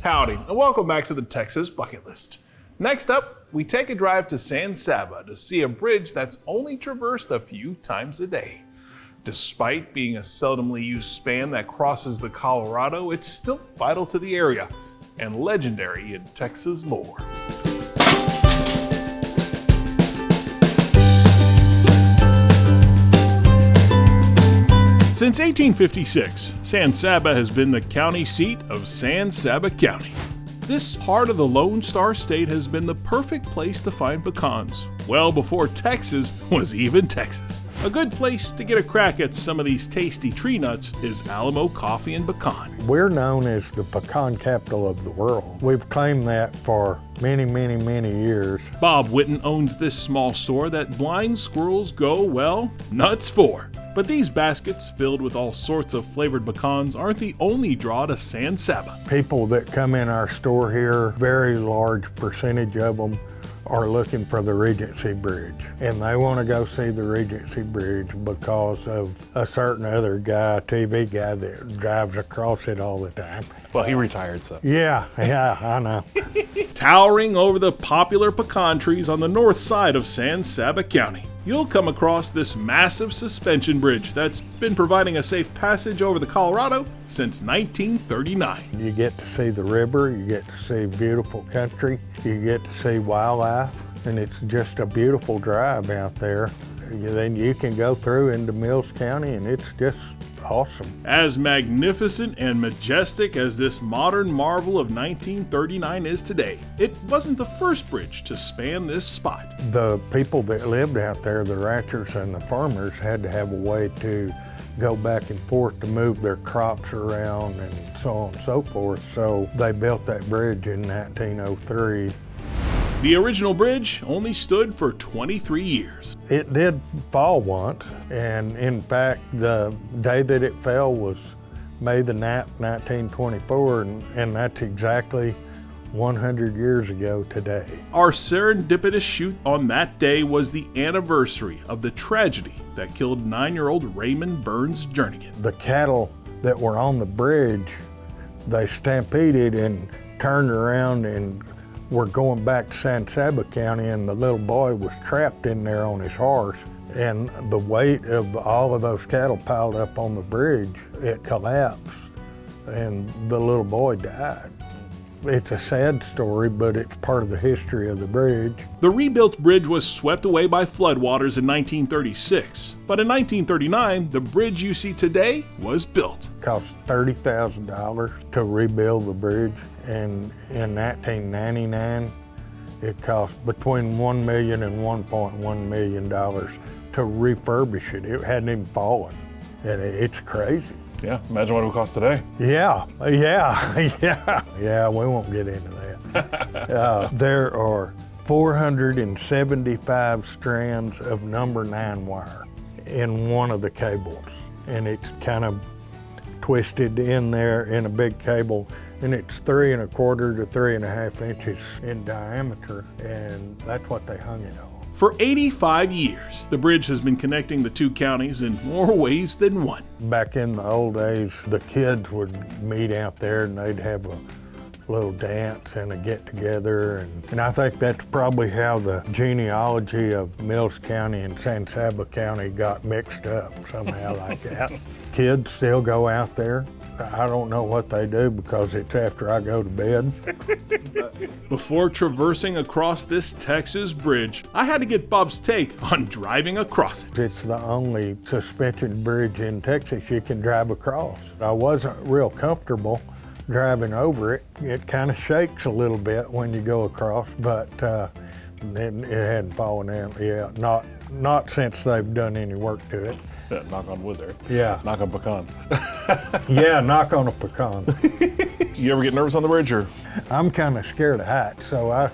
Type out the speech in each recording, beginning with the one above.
Howdy, and welcome back to the Texas Bucket List. Next up, we take a drive to San Saba to see a bridge that's only traversed a few times a day. Despite being a seldomly used span that crosses the Colorado, it's still vital to the area and legendary in Texas lore. Since 1856, San Saba has been the county seat of San Saba County. This part of the Lone Star State has been the perfect place to find pecans, well before Texas was even Texas. A good place to get a crack at some of these tasty tree nuts is Alamo Coffee and Pecan. We're known as the pecan capital of the world. We've claimed that for many years. Bob Witten owns this small store that blind squirrels go, well, nuts for. But these baskets filled with all sorts of flavored pecans aren't the only draw to San Saba. People that come in our store here, very large percentage of them are looking for the Regency Bridge. And they want to go see the Regency Bridge because of a certain other guy, TV guy, that drives across it all the time. Well, he retired, so. Yeah, I know. Towering over the popular pecan trees on the north side of San Saba County, you'll come across this massive suspension bridge that's been providing a safe passage over the Colorado since 1939. You get to see the river, you get to see beautiful country, you get to see wildlife, and it's just a beautiful drive out there. Then you can go through into Mills County, and it's just awesome. As magnificent and majestic as this modern marvel of 1939 is today, it wasn't the first bridge to span this spot. The people that lived out there, the ranchers and the farmers, had to have a way to go back and forth to move their crops around and so on and so forth. So they built that bridge in 1903. The original bridge only stood for 23 years. It did fall once, and in fact, the day that it fell was May the 9th, 1924, and that's exactly 100 years ago today. Our serendipitous shoot on that day was the anniversary of the tragedy that killed 9-year-old Raymond Burns Jernigan. The cattle that were on the bridge, they stampeded and turned around and were going back to San Saba County, and the little boy was trapped in there on his horse. And the weight of all of those cattle piled up on the bridge, it collapsed, and the little boy died. It's a sad story, but it's part of the history of the bridge. The rebuilt bridge was swept away by floodwaters in 1936, but in 1939, the bridge you see today was built. It cost $30,000 to rebuild the bridge, and in 1999, it cost between $1 million and $1.1 million to refurbish it. It hadn't even fallen, and it's crazy. Yeah, imagine what it would cost today. Yeah, we won't get into that. There are 475 strands of number 9 wire in one of the cables, and it's kind of twisted in there in a big cable, and it's 3 1/4 to 3 1/2 inches in diameter, and that's what they hung it on. For 85 years, the bridge has been connecting the two counties in more ways than one. Back in the old days, the kids would meet out there and they'd have a little dance and a get-together. And I think that's probably how the genealogy of Mills County and San Saba County got mixed up, somehow like that. Kids still go out there. I don't know what they do because it's after I go to bed. Before traversing across this Texas bridge, I had to get Bob's take on driving across it. It's the only suspension bridge in Texas you can drive across. I wasn't real comfortable driving over it. It kind of shakes a little bit when you go across, but it hadn't fallen out yet. Not since they've done any work to it. Yeah, knock on wood there. Yeah. Knock on pecans. Yeah, knock on a pecan. You ever get nervous on the bridge, or? I'm kind of scared of heights, so I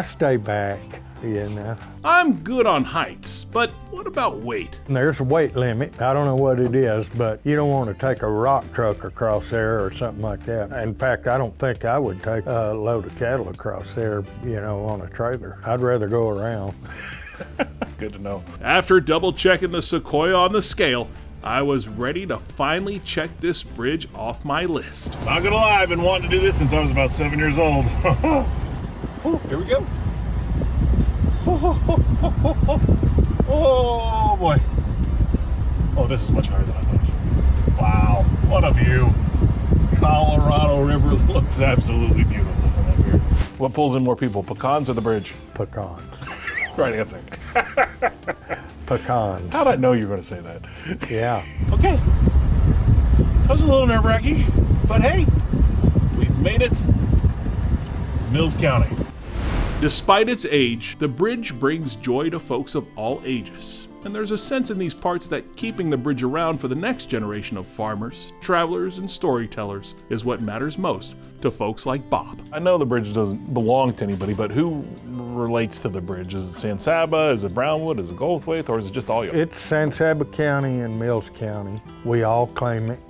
stay back, you know. I'm good on heights, but what about weight? There's a weight limit. I don't know what it is, but you don't want to take a rock truck across there or something like that. In fact, I don't think I would take a load of cattle across there, you know, on a trailer. I'd rather go around. Good to know. After double checking the Sequoia on the scale, I was ready to finally check this bridge off my list. Not gonna lie, I've been wanting to do this since I was about 7 years old. Oh, here we go. Oh boy. Oh, this is much higher than I thought. Wow, what a view. Colorado River looks absolutely beautiful from up here. What pulls in more people, pecans or the bridge? Pecans. Right answer. Pecans. How'd I know you were gonna say that? Yeah. Okay. That was a little nerve-wracking, but hey, we've made it. Mills County. Despite its age, the bridge brings joy to folks of all ages. And there's a sense in these parts that keeping the bridge around for the next generation of farmers, travelers, and storytellers is what matters most to folks like Bob. I know the bridge doesn't belong to anybody, but who relates to the bridge? Is it San Saba? Is it Brownwood? Is it Goldthwaite? Or is it just all you? It's San Saba County and Mills County. We all claim it.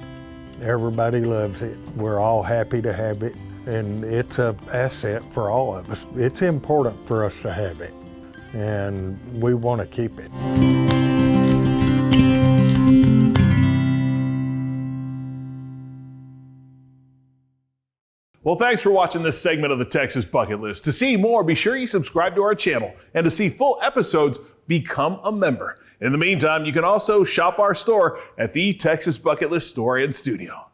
Everybody loves it. We're all happy to have it. And it's an asset for all of us. It's important for us to have it. And we want to keep it. Well, thanks for watching this segment of the Texas Bucket List. To see more, be sure you subscribe to our channel. And to see full episodes, become a member. In the meantime, you can also shop our store at the Texas Bucket List Store and Studio.